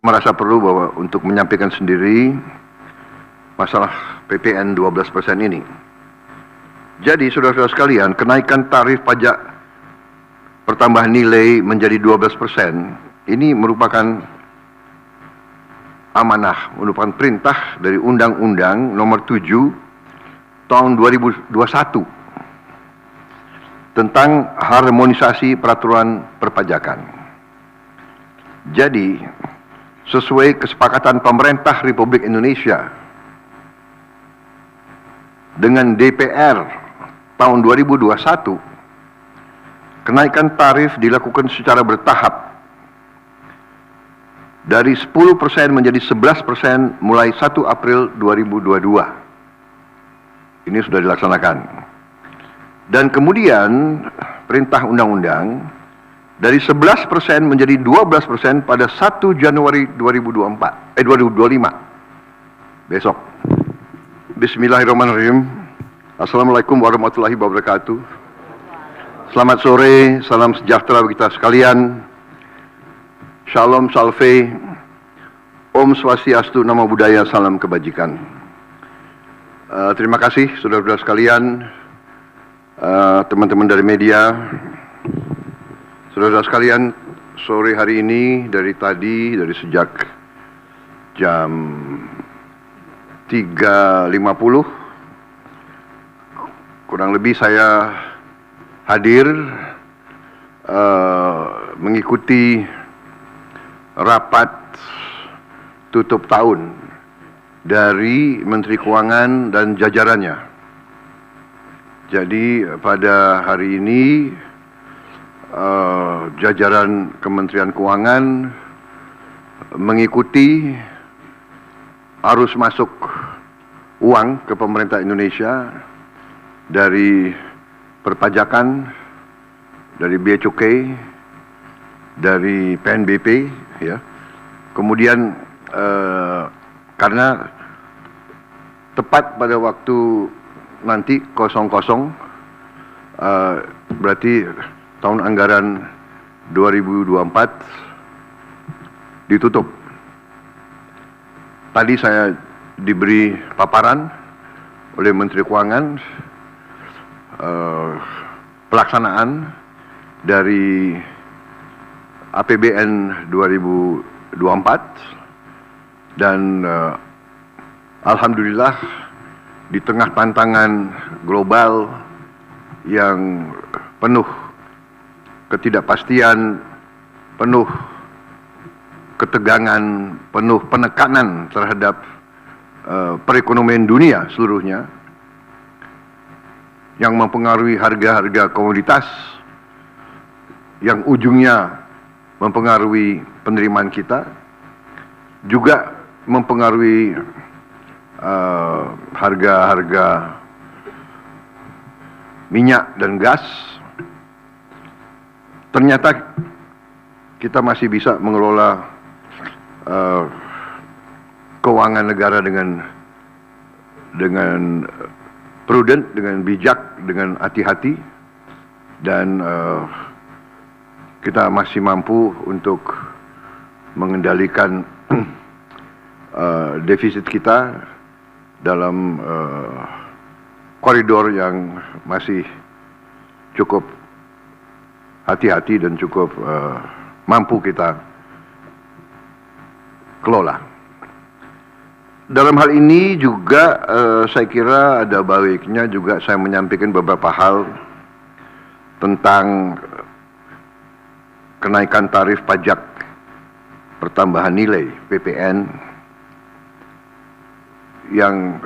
merasa perlu bahwa untuk menyampaikan sendiri masalah PPN 12% ini. Jadi saudara-saudara sekalian, kenaikan tarif pajak pertambahan nilai menjadi 12% ini merupakan amanah, merupakan perintah dari Undang-Undang Nomor 7 Tahun 2021 tentang harmonisasi peraturan perpajakan. Jadi, sesuai kesepakatan pemerintah Republik Indonesia dengan DPR tahun 2021, kenaikan tarif dilakukan secara bertahap dari 10% menjadi 11% mulai 1 April 2022. Ini sudah dilaksanakan. Dan kemudian perintah undang-undang dari 11% menjadi 12% pada 1 Januari 2025. Besok. Bismillahirrahmanirrahim. Assalamualaikum warahmatullahi wabarakatuh. Selamat sore, salam sejahtera bagi kita sekalian. Shalom Salve, Om Swastiastu, Namo Buddhaya, salam kebajikan. Terima kasih saudara-saudara sekalian, teman-teman dari media, saudara-saudara sekalian. Sore hari ini dari sejak jam 3.50 kurang lebih saya hadir mengikuti rapat tutup tahun dari Menteri Keuangan dan jajarannya. Jadi pada hari ini jajaran Kementerian Keuangan mengikuti arus masuk uang ke pemerintah Indonesia dari perpajakan, dari bea cukai, dari PNBP, ya. Kemudian karena tepat pada waktu nanti 00, berarti tahun anggaran 2024 ditutup. Tadi saya diberi paparan oleh Menteri Keuangan pelaksanaan dari APBN 2024 dan alhamdulillah di tengah tantangan global yang penuh ketidakpastian, penuh ketegangan, penuh penekanan terhadap perekonomian dunia seluruhnya yang mempengaruhi harga-harga komoditas yang ujungnya mempengaruhi penerimaan kita, juga mempengaruhi harga-harga minyak dan gas. Ternyata kita masih bisa mengelola keuangan negara dengan prudent, dengan bijak, dengan hati-hati, dan kita masih mampu untuk mengendalikan defisit kita dalam koridor yang masih cukup hati-hati dan cukup mampu kita kelola. Dalam hal ini juga saya kira ada baiknya juga saya menyampaikan beberapa hal tentang kenaikan tarif pajak pertambahan nilai PPN yang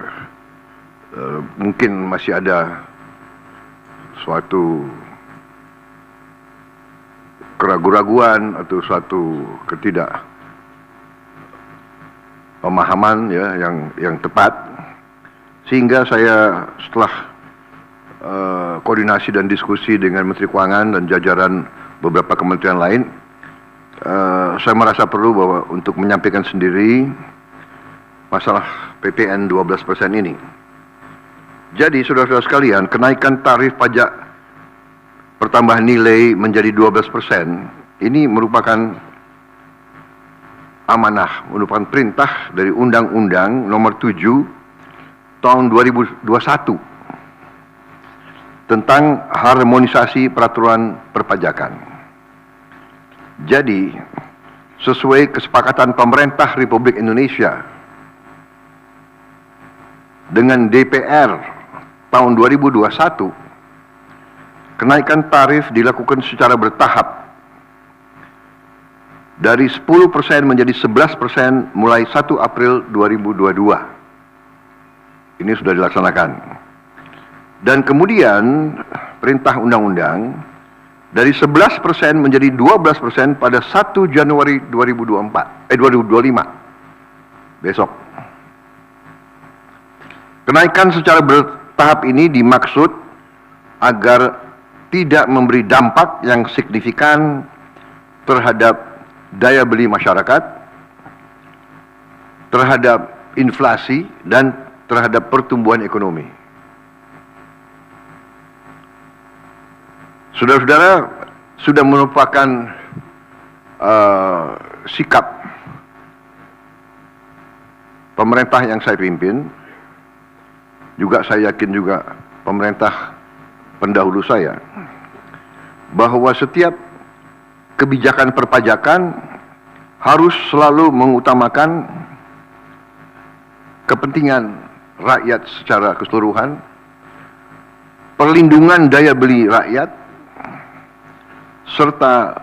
mungkin masih ada suatu keraguan-raguan atau suatu ketidakpemahaman, ya, yang tepat, sehingga saya setelah koordinasi dan diskusi dengan Menteri Keuangan dan jajaran beberapa kementerian lain, saya merasa perlu bahwa untuk menyampaikan sendiri masalah PPN 12% ini. Jadi saudara-saudara sekalian, kenaikan tarif pajak pertambahan nilai menjadi 12% ini merupakan amanah, merupakan perintah dari Undang-Undang Nomor 7 Tahun 2021 tentang harmonisasi peraturan perpajakan. Jadi, sesuai kesepakatan pemerintah Republik Indonesia dengan DPR tahun 2021, kenaikan tarif dilakukan secara bertahap dari 10% menjadi 11% mulai 1 April 2022. Ini sudah dilaksanakan. Dan kemudian perintah undang-undang dari 11% menjadi 12% pada 1 Januari 2025. Besok. Kenaikan secara bertahap ini dimaksud agar tidak memberi dampak yang signifikan terhadap daya beli masyarakat, terhadap inflasi, dan terhadap pertumbuhan ekonomi. Saudara-saudara, sudah merupakan sikap pemerintah yang saya pimpin, juga saya yakin juga pemerintah pendahulu saya, bahwa setiap kebijakan perpajakan harus selalu mengutamakan kepentingan rakyat secara keseluruhan, perlindungan daya beli rakyat, serta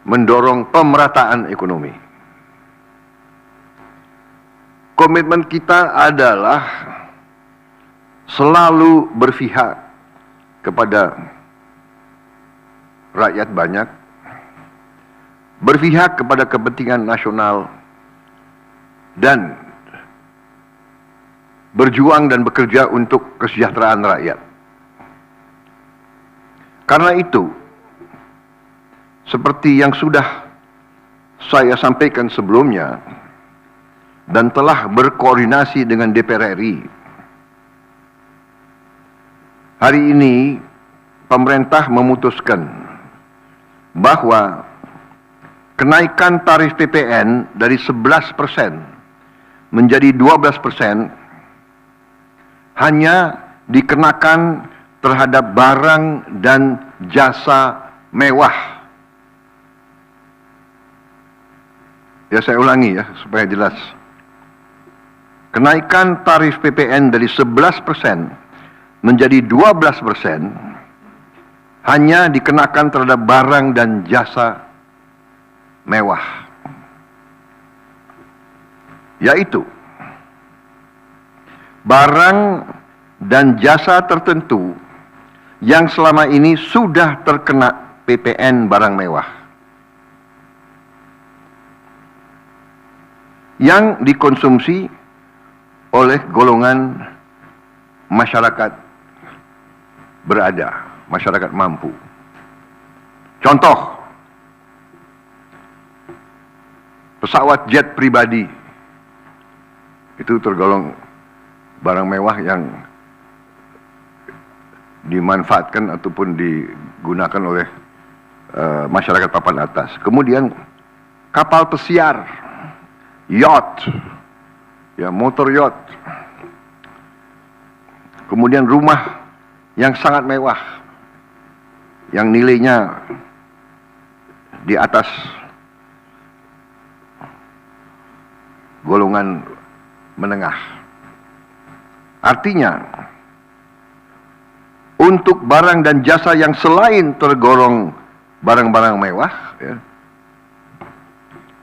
mendorong pemerataan ekonomi. Komitmen kita adalah selalu berpihak kepada rakyat banyak, berpihak kepada kepentingan nasional, dan berjuang dan bekerja untuk kesejahteraan rakyat. Karena itu, seperti yang sudah saya sampaikan sebelumnya dan telah berkoordinasi dengan DPR RI, hari ini pemerintah memutuskan bahwa kenaikan tarif PPN dari 11% menjadi 12% hanya dikenakan terhadap barang dan jasa mewah. Ya, saya ulangi ya supaya jelas. Kenaikan tarif PPN dari 11% menjadi 12% hanya dikenakan terhadap barang dan jasa mewah. Yaitu barang dan jasa tertentu yang selama ini sudah terkena PPN barang mewah, yang dikonsumsi oleh golongan masyarakat berada, masyarakat mampu. Contoh, pesawat jet pribadi itu tergolong barang mewah yang dimanfaatkan ataupun digunakan oleh masyarakat papan atas. Kemudian kapal pesiar, yacht, ya, motor yacht. Kemudian rumah yang sangat mewah, yang nilainya di atas golongan menengah. Artinya, untuk barang dan jasa yang selain tergolong barang-barang mewah, ya,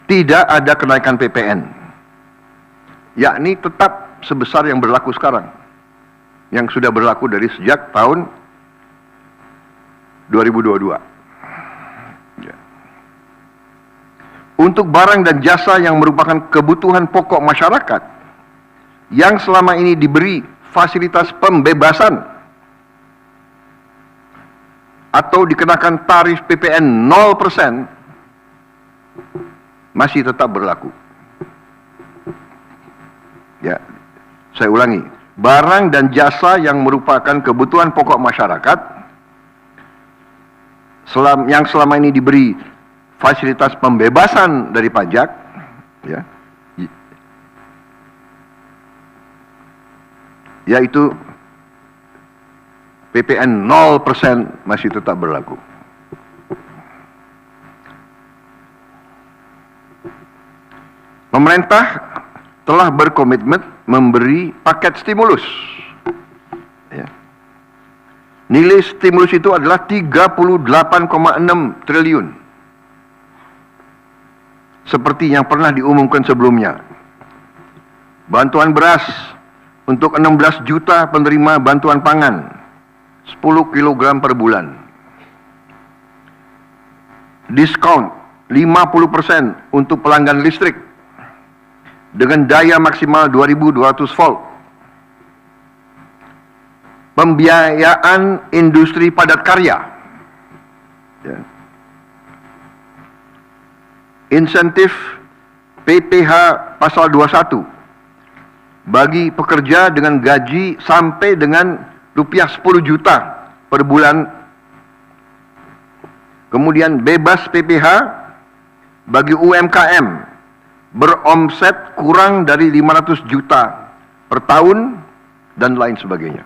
tidak ada kenaikan PPN, yakni tetap sebesar yang berlaku sekarang, yang sudah berlaku dari sejak tahun 2022. Ya. Untuk barang dan jasa yang merupakan kebutuhan pokok masyarakat, yang selama ini diberi fasilitas pembebasan atau dikenakan tarif PPN 0%, masih tetap berlaku. Ya, saya ulangi, barang dan jasa yang merupakan kebutuhan pokok masyarakat yang selama ini diberi fasilitas pembebasan dari pajak ya, yaitu PPN 0% masih tetap berlaku. Pemerintah telah berkomitmen memberi paket stimulus. Ya. Nilai stimulus itu adalah 38,6 triliun. Seperti yang pernah diumumkan sebelumnya. Bantuan beras untuk 16 juta penerima bantuan pangan, 10 kg per bulan. Diskon 50% untuk pelanggan listrik dengan daya maksimal 2200 volt. Pembiayaan industri padat karya. Ya. Insentif PPh pasal 21 bagi pekerja dengan gaji sampai dengan rupiah 10 juta per bulan. Kemudian bebas PPh bagi UMKM beromset kurang dari 500 juta per tahun dan lain sebagainya.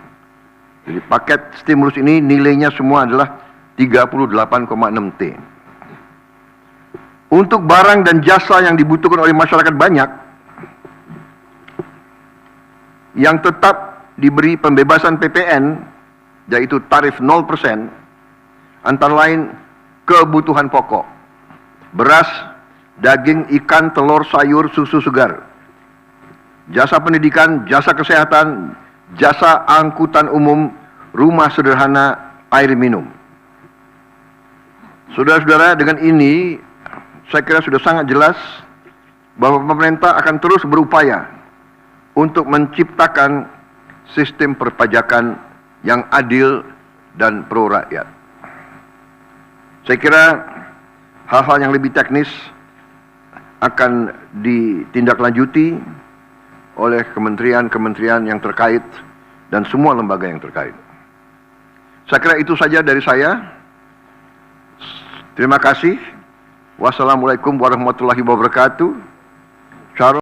Jadi paket stimulus ini nilainya semua adalah 38,6 T. Untuk barang dan jasa yang dibutuhkan oleh masyarakat banyak, yang tetap diberi pembebasan PPN, yaitu tarif 0%, antara lain kebutuhan pokok, beras, daging, ikan, telur, sayur, susu segar, jasa pendidikan, jasa kesehatan, jasa angkutan umum, rumah sederhana, air minum. Saudara-saudara, dengan ini saya kira sudah sangat jelas bahwa pemerintah akan terus berupaya untuk menciptakan sistem perpajakan yang adil dan pro rakyat. Saya kira hal-hal yang lebih teknis akan ditindaklanjuti oleh kementerian-kementerian yang terkait dan semua lembaga yang terkait. Saya kira itu saja dari saya. Terima kasih. Wassalamualaikum warahmatullahi wabarakatuh.